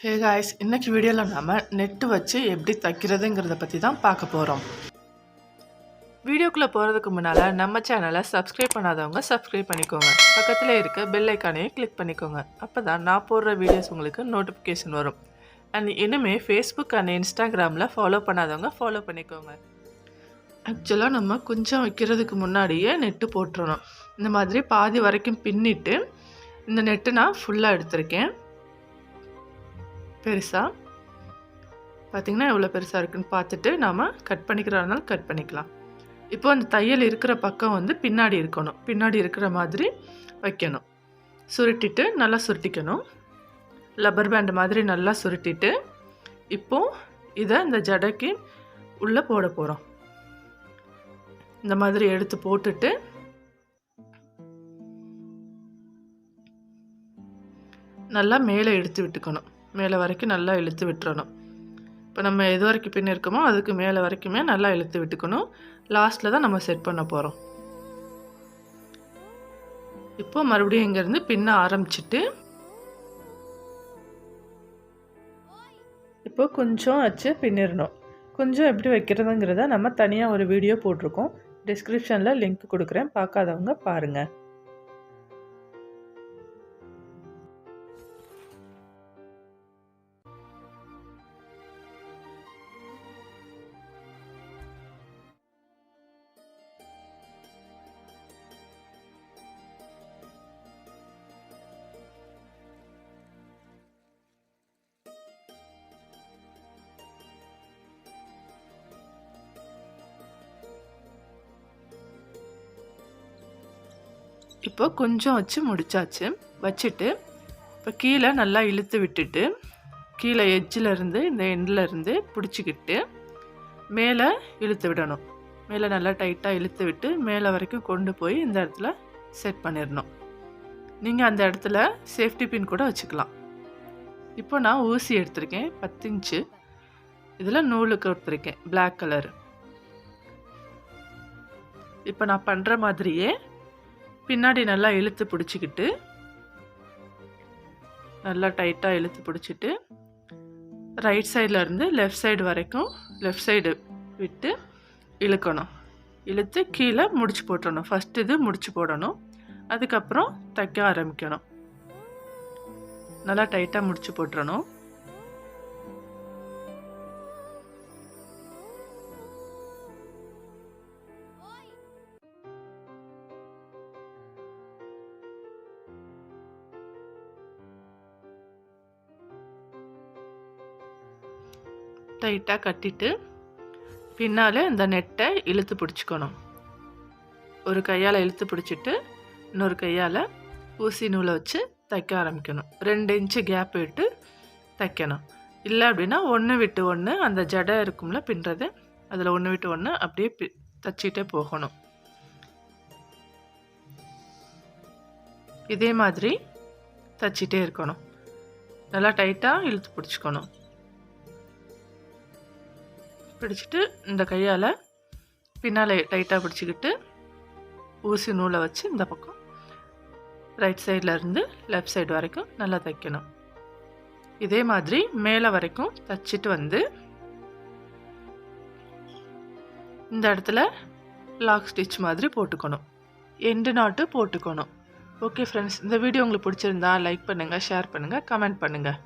Hey guys, இன்னைக்கு வீடியோவில் நாம் நெட்டு வச்சு எப்படி தைக்கிறதுங்கிறத பற்றி தான் பார்க்க போகிறோம். வீடியோக்குள்ளே போகிறதுக்கு முன்னால் நம்ம சேனலை சப்ஸ்கிரைப் பண்ணாதவங்க சப்ஸ்கிரைப் பண்ணிக்கோங்க. பக்கத்தில் இருக்க பெல் ஐக்கானையும் கிளிக் பண்ணிக்கோங்க. அப்போ தான் நான் போடுற வீடியோஸ் உங்களுக்கு நோட்டிஃபிகேஷன் வரும். அண்ட் இனிமேல் ஃபேஸ்புக் அண்ட் இன்ஸ்டாகிராமில் ஃபாலோ பண்ணாதவங்க ஃபாலோ பண்ணிக்கோங்க. ஆக்சுவலாக நம்ம கொஞ்சம் வைக்கிறதுக்கு முன்னாடியே நெட்டு போட்டுறணும். இந்த மாதிரி பாதி வரைக்கும் பின்னிட்டு இந்த நெட்டு நான் ஃபுல்லாக எடுத்திருக்கேன். பெருசாக பார்த்திங்கன்னா எவ்வளோ பெருசாக இருக்குன்னு பார்த்துட்டு நாம் கட் பண்ணிக்கிறதா இருந்தாலும் கட் பண்ணிக்கலாம். இப்போ அந்த தையல் இருக்கிற பக்கம் வந்து பின்னாடி இருக்கணும், பின்னாடி இருக்கிற மாதிரி வைக்கணும். சுருட்டிட்டு நல்லா சுருட்டிக்கணும், லப்பர் பேண்ட் மாதிரி நல்லா சுருட்டிட்டு இப்போது இதை இந்த ஜடைக்கு உள்ளே போட போகிறோம். இந்த மாதிரி எடுத்து போட்டுட்டு நல்லா மேலே எடுத்து விட்டுக்கணும். மேலே வரைக்கும் நல்லா இழுத்து விட்டுறணும். இப்போ நம்ம எது வரைக்கும் பின் இருக்கோமோ அதுக்கு மேலே வரைக்குமே நல்லா இழுத்து விட்டுக்கணும். லாஸ்ட்டில் தான் நம்ம செட் பண்ண போகிறோம். இப்போ மறுபடியும் இங்கேருந்து பின்ன ஆரம்பிச்சிட்டு இப்போ கொஞ்சம் வச்சு பின்னிடணும். கொஞ்சம் எப்படி வைக்கிறதுங்கிறத நம்ம தனியாக ஒரு வீடியோ போட்டிருக்கோம். டிஸ்கிரிப்ஷனில் லிங்க் கொடுக்குறேன், பார்க்காதவங்க பாருங்கள். இப்போ கொஞ்சம் வச்சு முடிச்சாச்சு. வச்சுட்டு இப்போ கீழே நல்லா இழுத்து விட்டுட்டு கீழே எட்ஜில் இருந்து இந்த எண்டில் இருந்து பிடிச்சிக்கிட்டு மேலே இழுத்து விடணும். மேலே நல்லா டைட்டாக இழுத்து விட்டு மேலே வரைக்கும் கொண்டு போய் இந்த இடத்துல செட் பண்ணிடணும். நீங்கள் அந்த இடத்துல சேஃப்டி பின் கூட வச்சுக்கலாம். இப்போ நான் ஊசி எடுத்திருக்கேன் 10 இன்ச்சு. இதில் நூலுக்கு கொடுத்துருக்கேன் பிளாக் கலர். இப்போ நான் பண்ணுற மாதிரியே பின்னாடி நல்லா இழுத்து பிடிச்சிக்கிட்டு நல்லா டைட்டாக இழுத்து பிடிச்சிட்டு ரைட் சைடில் இருந்து லெஃப்ட் சைடு வரைக்கும் லெஃப்ட் சைடு விட்டு இழுக்கணும். இழுத்து கீழே முடிச்சு போட்டுறணும். ஃபஸ்ட்டு இது முடிச்சு போடணும், அதுக்கப்புறம் தைக்க ஆரம்பிக்கணும். நல்லா டைட்டாக முடிச்சு போட்டுறணும். டைட்டாக கட்டிட்டு பின்னால் இந்த நெட்டை இழுத்து பிடிச்சிக்கணும். ஒரு கையால் இழுத்து பிடிச்சிட்டு இன்னொரு கையால் ஊசி நூலை வச்சு தைக்க ஆரம்பிக்கணும். 2 இன்ச்சு கேப் விட்டு தைக்கணும். இல்லை அப்படின்னா 1 விட்டு 1 அந்த ஜடை இருக்கும்ல பின்னுறது, அதில் 1 விட்டு 1 அப்படியே தைச்சிட்டே போகணும். இதே மாதிரி தைச்சிட்டே இருக்கணும். நல்லா டைட்டாக இழுத்து பிடிச்சிக்கணும். பிடிச்சிட்டு இந்த கையால் பின்னால் டைட்டாக பிடிச்சிக்கிட்டு ஊசி நூலை வச்சு இந்த பக்கம் ரைட் சைடில் இருந்து லெஃப்ட் சைடு வரைக்கும் நல்லா தைக்கணும். இதே மாதிரி மேலே வரைக்கும் தைச்சிட்டு வந்து இந்த இடத்துல லாக் ஸ்டிச் மாதிரி போட்டுக்கணும். எண்டு நாட்டு போட்டுக்கணும். ஓகே ஃப்ரெண்ட்ஸ், இந்த வீடியோ உங்களுக்கு பிடிச்சிருந்தா லைக் பண்ணுங்கள், ஷேர் பண்ணுங்கள், கமெண்ட் பண்ணுங்கள்.